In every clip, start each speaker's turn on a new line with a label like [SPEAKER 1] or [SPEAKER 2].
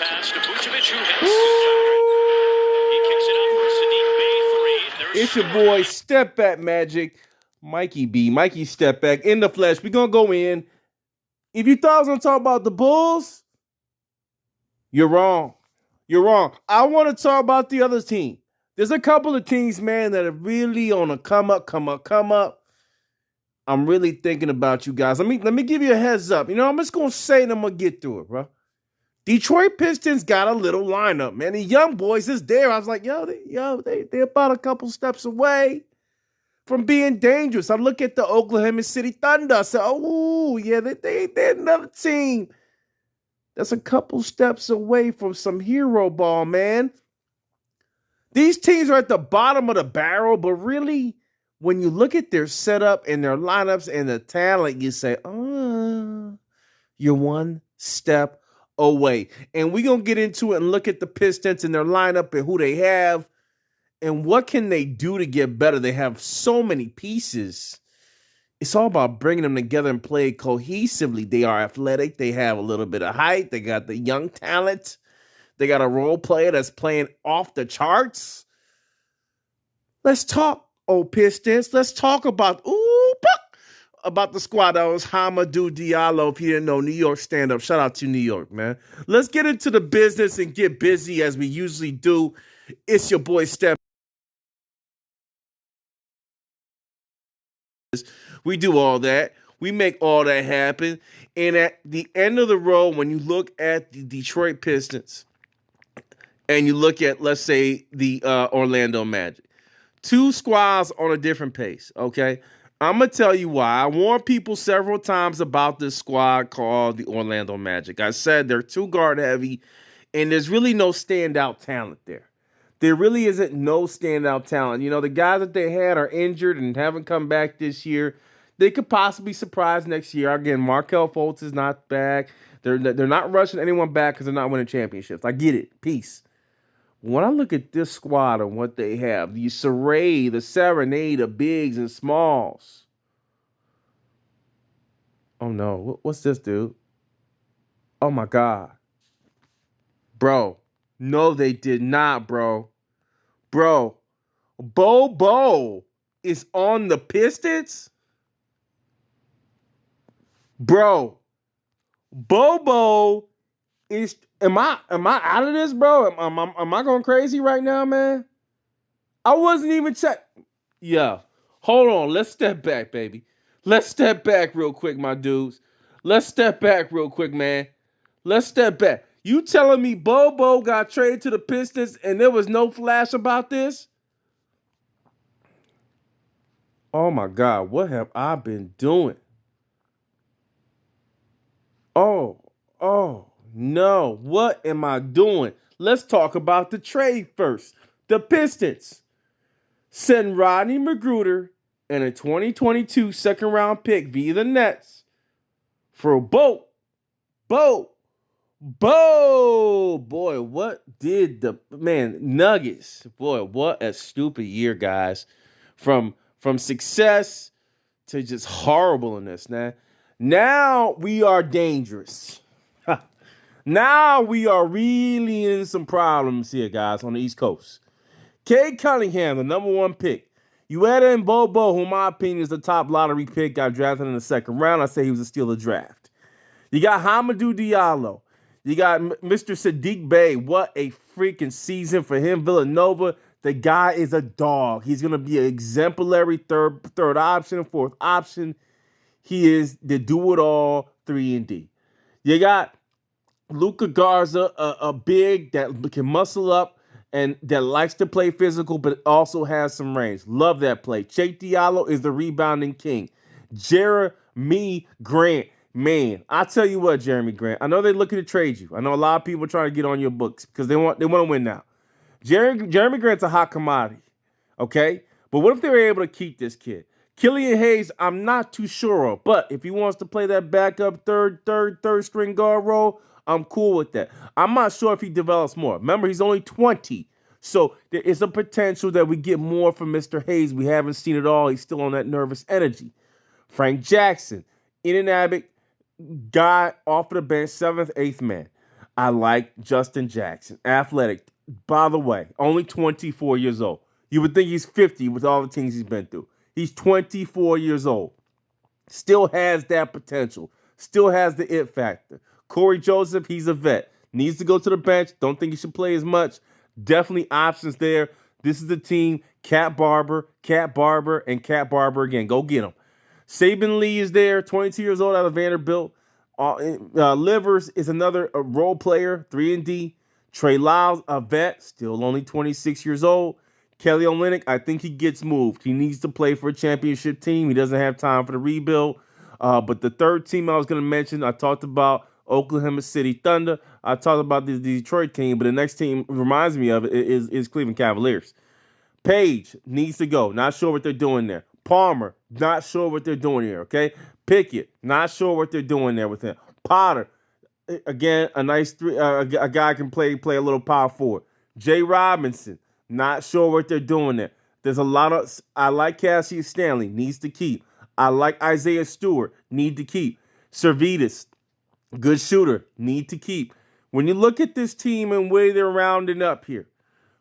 [SPEAKER 1] pass to Vucevic, who hits he kicks it out for a Sadiq Bey 3.
[SPEAKER 2] It's your boy, Step Back Magic, Mikey B. Mikey Step Back in the flesh. We're going to go in. If you thought I was going to talk about the Bulls, you're wrong. You're wrong. I want to talk about the other team. There's a couple of teams, man, that are really on a come up. I'm really thinking about you guys. Let me give you a heads up. You know, I'm just going to say it and I'm going to get through it, bro. Detroit Pistons got a little lineup, man. The young boys is there. I was like, they're about a couple steps away from being dangerous. I look at the Oklahoma City Thunder. I say, oh, yeah, they're another team that's a couple steps away from some hero ball, man. These teams are at the bottom of the barrel, but really, when you look at their setup and their lineups and the talent, you say, oh, you're one step away. And we're going to get into it and look at the Pistons and their lineup and who they have and what can they do to get better. They have so many pieces. It's all about bringing them together and play cohesively. They are athletic. They have a little bit of height. They got the young talent. They got a role player that's playing off the charts. Let's talk, Pistons. Let's talk about the squad that was Hamidou Diallo. If you didn't know, New York stand-up. Shout out to New York, man. Let's get into the business and get busy as we usually do. It's your boy, Steph. We do all that. We make all that happen. And at the end of the road, when you look at the Detroit Pistons and you look at, let's say, the Orlando Magic, two squads on a different pace, okay? I'm going to tell you why. I warned people several times about this squad called the Orlando Magic. I said they're too guard heavy, and there's really no standout talent there. There really isn't no standout talent. You know, the guys that they had are injured and haven't come back this year. They could possibly surprise next year. Again, Markelle Fultz is not back. They're not rushing anyone back because they're not winning championships. I get it. Peace. When I look at this squad and what they have, the Saray, the Serenade, the bigs and smalls. Oh, no. What's this, dude? Oh, my God. Bro. No, they did not, bro. Bro. Bobo is on the Pistons? Bro. Bobo is... Am I out of this, bro? Am I going crazy right now, man? I wasn't even Yeah. Hold on. Let's step back, baby. Let's step back real quick, my dudes. Let's step back real quick, man. Let's step back. You telling me Bobo got traded to the Pistons and there was no flash about this? Oh, my God. What have I been doing? Oh, no. What am I doing? Let's talk about the trade first. The Pistons send Rodney McGruder and a 2022 second-round pick via the Nets for Bo. Boy, what did the Nuggets? Boy, what a stupid year, guys. From success to just horribleness, man. Now we are dangerous. Now we are really in some problems here, guys, on the East Coast. Cade Cunningham, the number one pick. You add in Bobo, who in my opinion is the top lottery pick, got drafted in the second round. I say he was a steal of draft. You got Hamidou Diallo. You got Mr. Sadiq Bey. What a freaking season for him. Villanova, the guy is a dog. He's going to be an exemplary third option, fourth option. He is the do-it-all 3-and-D. You got Luka Garza, a big that can muscle up and that likes to play physical, but also has some range. Love that play. Cheick Diallo is the rebounding king. Jeremy Grant. Man, I tell you what, Jeremy Grant. I know they're looking to trade you. I know a lot of people are trying to get on your books because they want to win now. Jeremy Grant's a hot commodity, okay? But what if they were able to keep this kid? Killian Hayes, I'm not too sure of. But if he wants to play that backup third string guard role, I'm cool with that. I'm not sure if he develops more. Remember, he's only 20. So there is a potential that we get more from Mr. Hayes. We haven't seen it all. He's still on that nervous energy. Frank Jackson, in and out guy off the bench, 7th, 8th man. I like Justin Jackson. Athletic. By the way, only 24 years old. You would think he's 50 with all the things he's been through. He's 24 years old. Still has that potential. Still has the it factor. Corey Joseph, he's a vet. Needs to go to the bench. Don't think he should play as much. Definitely options there. This is the team. Cat Barber, and Cat Barber again. Go get him. Saban Lee is there, 22 years old out of Vanderbilt. Livers is another role player, 3-and-D. Trey Lyles, a vet, still only 26 years old. Kelly Olynyk, I think he gets moved. He needs to play for a championship team. He doesn't have time for the rebuild. But the third team I was going to mention, I talked about Oklahoma City Thunder. I talked about the Detroit team, but the next team reminds me of it is Cleveland Cavaliers. Page needs to go. Not sure what they're doing there. Palmer, not sure what they're doing here, okay? Pickett, not sure what they're doing there with him. Potter, again, a nice a guy can play a little power forward. Jay Robinson, not sure what they're doing there. There's a lot of, I like Cassius Stanley, needs to keep. I like Isaiah Stewart, need to keep. Servetus, good shooter, need to keep. When you look at this team and where they're rounding up here,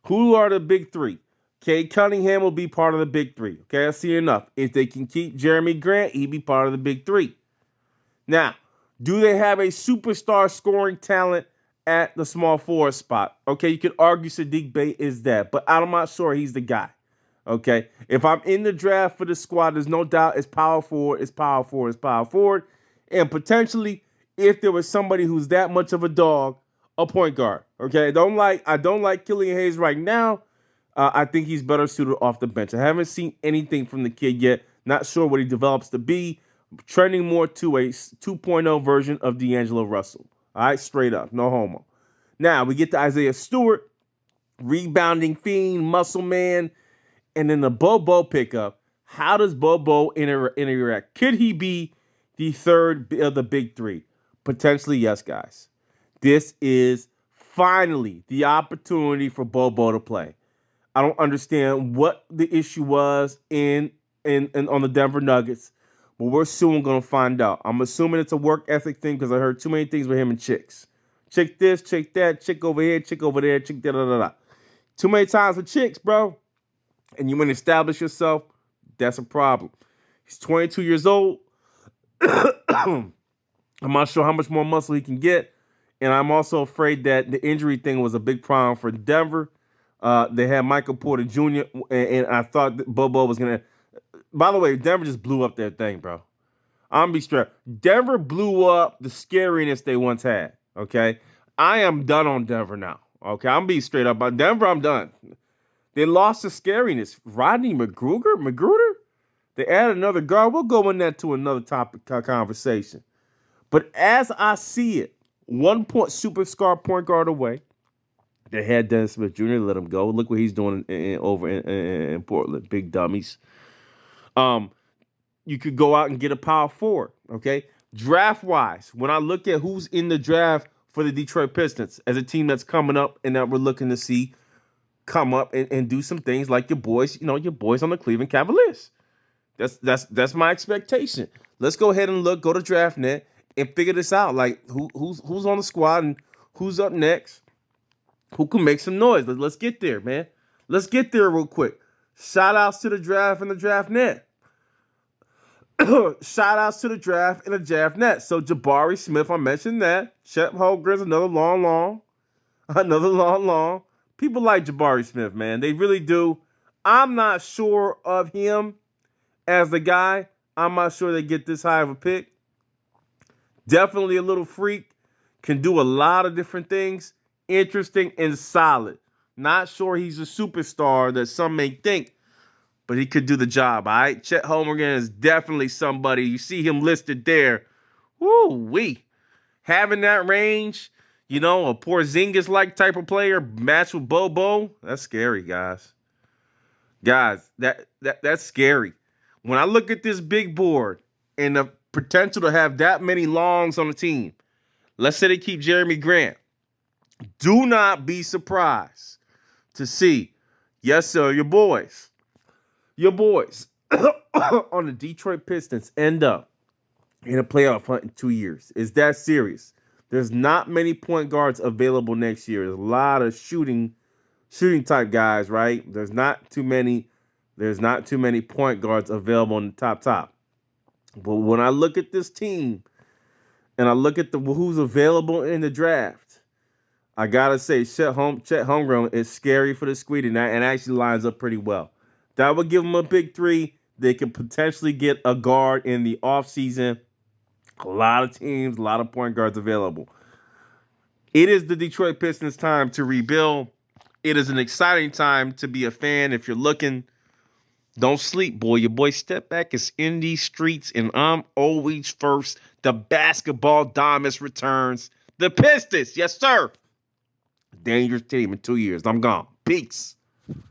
[SPEAKER 2] who are the big three? Cade Cunningham will be part of the big three. Okay, I see enough. If they can keep Jeremy Grant, he'd be part of the big three. Now, do they have a superstar scoring talent at the small forward spot? Okay, you could argue Sadiq Bey is that, but I'm not sure he's the guy. Okay, if I'm in the draft for the squad, there's no doubt it's power forward, and potentially, if there was somebody who's that much of a dog, a point guard. Okay, I don't like Killian Hayes right now. I think he's better suited off the bench. I haven't seen anything from the kid yet. Not sure what he develops to be. Trending more to a 2.0 version of D'Angelo Russell. All right, straight up, no homo. Now we get to Isaiah Stewart, rebounding fiend, muscle man, and then the Bobo pickup. How does Bobo interact? Could he be the third of the big three? Potentially, yes, guys. This is finally the opportunity for Bobo to play. I don't understand what the issue was in on the Denver Nuggets, but we're soon going to find out. I'm assuming it's a work ethic thing because I heard too many things with him and chicks. Chick this, chick that, chick over here, chick over there, chick da-da-da-da. Too many times with chicks, bro. And you want to establish yourself, that's a problem. He's 22 years old. I'm not sure how much more muscle he can get. And I'm also afraid that the injury thing was a big problem for Denver. They had Michael Porter Jr., and I thought that Bobo was going to... By the way, Denver just blew up their thing, bro. I'm going to be straight. Denver blew up the scariness they once had, okay? I am done on Denver now, okay? I'm being straight up. About Denver, I'm done. They lost the scariness. Rodney Magruder? They added another guard. We'll go in that to another topic conversation. But as I see it, superstar point guard away. They had Dennis Smith Jr. Let him go. Look what he's doing over in Portland. Big dummies. You could go out and get a power forward, okay? Draft-wise, when I look at who's in the draft for the Detroit Pistons as a team that's coming up and that we're looking to see come up and do some things like your boys on the Cleveland Cavaliers. That's my expectation. Let's go ahead and go to DraftNet and figure this out. Like who's on the squad and who's up next. Who can make some noise? Let's get there, man. Let's get there real quick. Shout outs to the draft and the DraftNet. Shout outs to the draft and the DraftNet. So Jabari Smith, I mentioned that. Chet Holmgren's another long. People like Jabari Smith, man. They really do. I'm not sure of him as the guy. I'm not sure they get this high of a pick. Definitely a little freak. Can do a lot of different things. Interesting and solid. Not sure he's a superstar that some may think, but he could do the job, all right? Chet Holmgren is definitely somebody. You see him listed there. Woo-wee. Having that range, a Porzingis-like type of player matched with Bobo, that's scary, guys. Guys, that's scary. When I look at this big board and the potential to have that many longs on the team, let's say they keep Jeremy Grant. Do not be surprised to see, yes, sir, your boys on the Detroit Pistons end up in a playoff hunt in 2 years. Is that serious? There's not many point guards available next year. There's a lot of shooting type guys, right? There's not too many point guards available on the top. But when I look at this team and I look at who's available in the draft, I gotta say Chet Holmgren is scary for the Squid, and actually lines up pretty well. That would give them a big three. They could potentially get a guard in the offseason. A lot of teams, a lot of point guards available. It is the Detroit Pistons' time to rebuild. It is an exciting time to be a fan. If you're looking, don't sleep, boy. Your boy Step Back is in these streets, and I'm always first. The basketball diamonds returns. The Pistons, yes, sir. Dangerous team in 2 years. I'm gone. Peace.